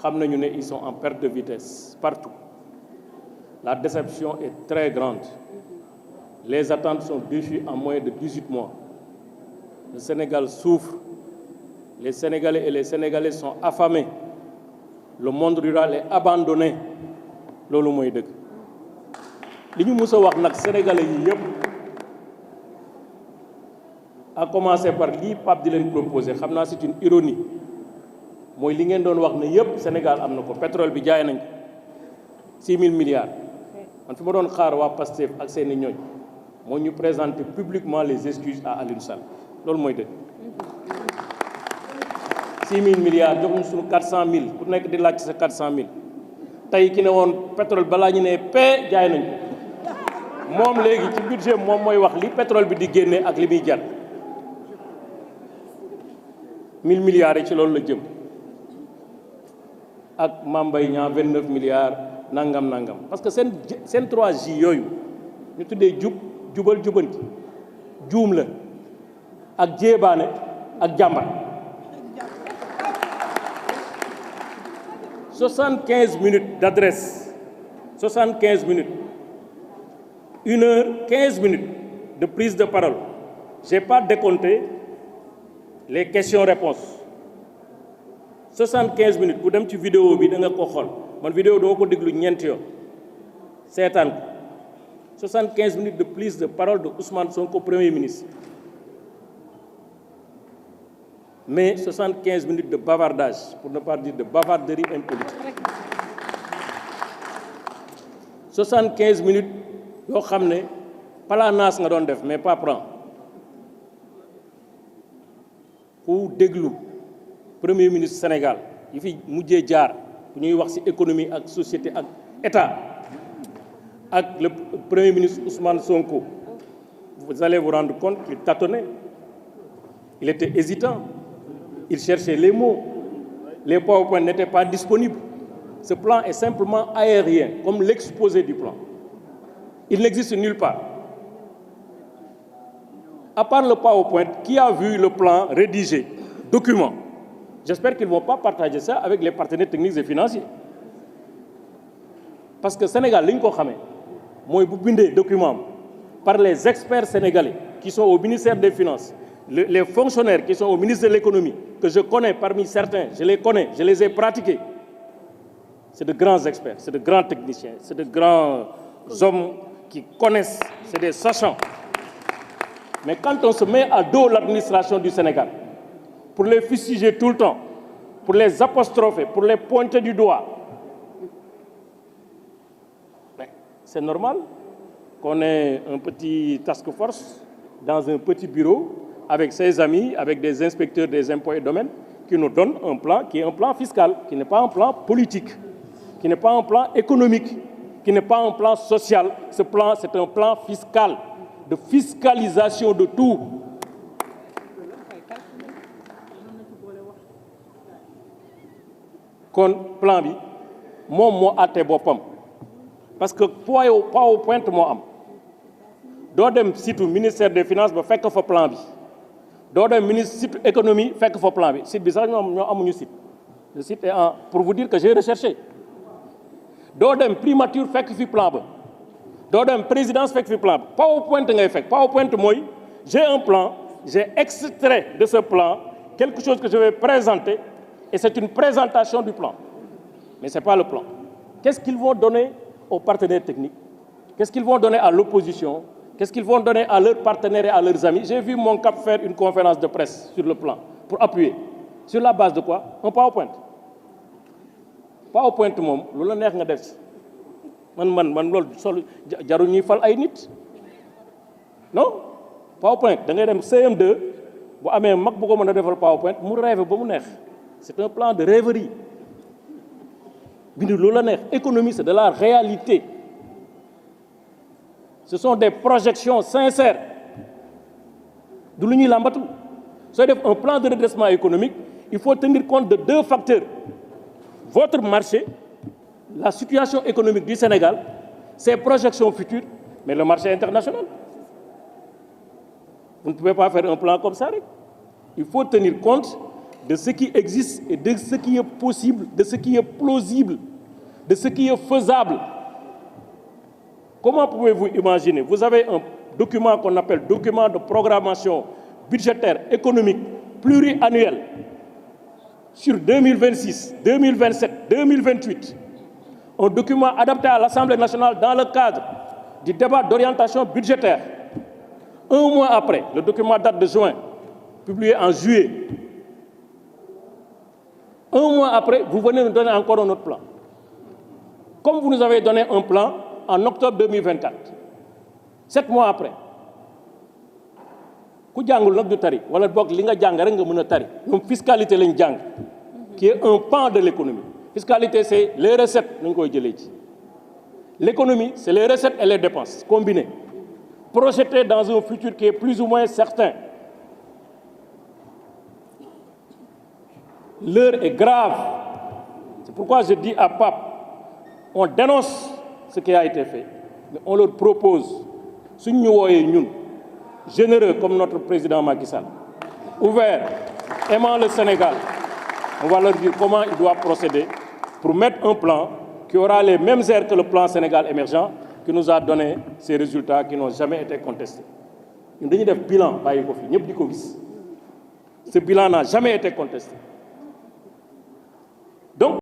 xam nañu ne ils sont en perte de vitesse partout. La déception est très grande. Les attentes sont déchues en moins de 18 mois. Le Sénégal souffre. Les Sénégalais et les Sénégalaises sont affamés. Le monde rural est abandonné. Loolu mooy dëgg. Li ñu mës a wax nag Sénégalais yi yëpp, à commencer par lii Pape di leen proposé, xam naa c'est une ironie. Mooy li ngeen doon wax ne yëpp Sénégal am na ko, pétrole bi jaay nañ ko 6 000 milliards. Man fi ma doon xaar waa Pastef ak seeni ñooñ moo ñu présenter publiquement les excuses à Aliou Sall. Loolu mooy dëgg. 6 000 milliards jox ñu suñu 400 000 ku nekk di laaj sa 400 000 tey ki ne woon pétrole balaa ñu ne paie jaay nañ ko moom léegi ci budget moom mooy wax li pétrole bi di génne ak li muy jar 1000 milliards yi ci loolu la jëm ak Mame Mbaye Niang 29 milliards nangam parce que seen 3J yooyu ñu tuddee jubal jubanti juum la ak jéebaane ak jàmbat 75 minutes d'adresse 75 minutes 1 heure 15 minutes de prise de parole j'ai pas décompté les questions-réponses 75 minutes ku dem ci vidéo bi da nga ko xool man vidéo dama ko déglu ñeenti yoon seetaan ko 75 minutes de prise de parole de Ousmane Sonko Premier ministre mais 75 minutes de bavardage pour ne pas dire de bavarderie impolitique 75 minutes yoo xam ne palaanaas nga doon def mais pas prend ku déglu Premier ministre Sénégal yi fi mujjee jaar bu ñuy wax ci économie ak société ak état ak le Premier ministre Ousmane Sonko vous allez vous rendre compte qu'il tâtonnait il était hésitant il cherchait les mots les PowerPoint n'étaient pas disponibles ce plan est simplement aérien comme l'exposé du plan il n'existe nulle part à part le PowerPoint qui a vu le plan rédigé document j'espère qu'ils ne vont pas partager ça avec les partenaires techniques et financiers parce que Sénégal li ñu ko xamee mooy bu bindee document par les experts sénégalais qui sont au ministère des Finances les fonctionnaires qui sont au ministère de l'économie que je connais parmi certains je les connais je les ai pratiqués c'est de grands experts c'est de grands techniciens c'est de grands hommes qui connaissent c'est des sachants mais quand on se met à dos l'administration du Sénégal pour les fustiger tout le temps, pour les apostropher, pour les pointer du doigt. C'est normal qu'on ait un petit task force dans un petit bureau avec ses amis, avec des inspecteurs des impôts et domaines qui nous donnent un plan qui est un plan fiscal, qui n'est pas un plan politique, qui n'est pas un plan économique, qui n'est pas un plan social. Ce plan, c'est un plan fiscal, de fiscalisation de tout. kon plan bi moom moo àtte boppam parce que PowerPoint moo am doo dem site ministère des finances ba fekk fa plan bi doo dem site économie fekk fa plan bi site bi sax ñoo amuñu site le site est en pour vous dire que j'ai recherché doo dem primature fekk fi plan ba doo dem présidence fekk fi plan ba PowerPoint ngay fekk PowerPoint mooy j'ai un plan j'ai extrait de ce plan quelque chose que je vais présenter et c'est une présentation du plan. Mais ce n'est pas le plan. Qu'est-ce qu'ils vont donner aux partenaires techniques? Qu'est-ce qu'ils vont donner à l'opposition? Qu'est-ce qu'ils vont donner à leurs partenaires et à leurs amis? J'ai vu mon cap faire une conférence de presse sur le plan pour appuyer. Sur la base de quoi? Un PowerPoint. PowerPoint moom lu la neex nga def ci man loolu sol jaru ñuy fal ay nit non PowerPoint da ngay dem CM2 bu amee mag bu ko mën a defal PowerPoint mu rêve ba mu neex. C'est un plan de rêverie. Économie, c'est de la réalité. Ce sont des projections sincères. Un plan de redressement économique, il faut tenir compte de 2 facteurs. Votre marché, la situation économique du Sénégal, ses projections futures, mais le marché international. Vous ne pouvez pas faire un plan comme ça. Il faut tenir compte de ce qui existe et de ce qui est possible, de ce qui est plausible, de ce qui est faisable. Comment pouvez-vous imaginer? Vous avez un document qu'on appelle document de programmation budgétaire économique pluriannuel sur 2026, 2027, 2028. Un document adapté à l'Assemblée nationale dans le cadre du débat d'orientation budgétaire. Un mois après, le document date de juin, publié en juillet. Un mois après, vous venez nous donner encore un autre plan. Comme vous nous avez donné un plan en octobre 2024, 7 mois après, ku jàngul nag du tari wala boog li nga jàng rek nga mën a tari ñoom fiscalité lañ jàng qui est un pan de l'économie. Fiscalité c'est les recettes nañ koy jëlee ci. L'économie c'est les recettes et les dépenses combinées, projetées dans un futur qui est plus ou moins certain. L'heure est grave. C'est pourquoi je dis à Pape, on dénonce ce qui a été fait, mais on leur propose, si nous sommes généreux comme notre président Macky Sall, ouvert, aimant le Sénégal, on va leur dire comment il doit procéder pour mettre un plan qui aura les mêmes airs que le plan Sénégal émergent, qui nous a donné ces résultats qui n'ont jamais été contestés. Nous avons un bilan, ce bilan n'a jamais été contesté.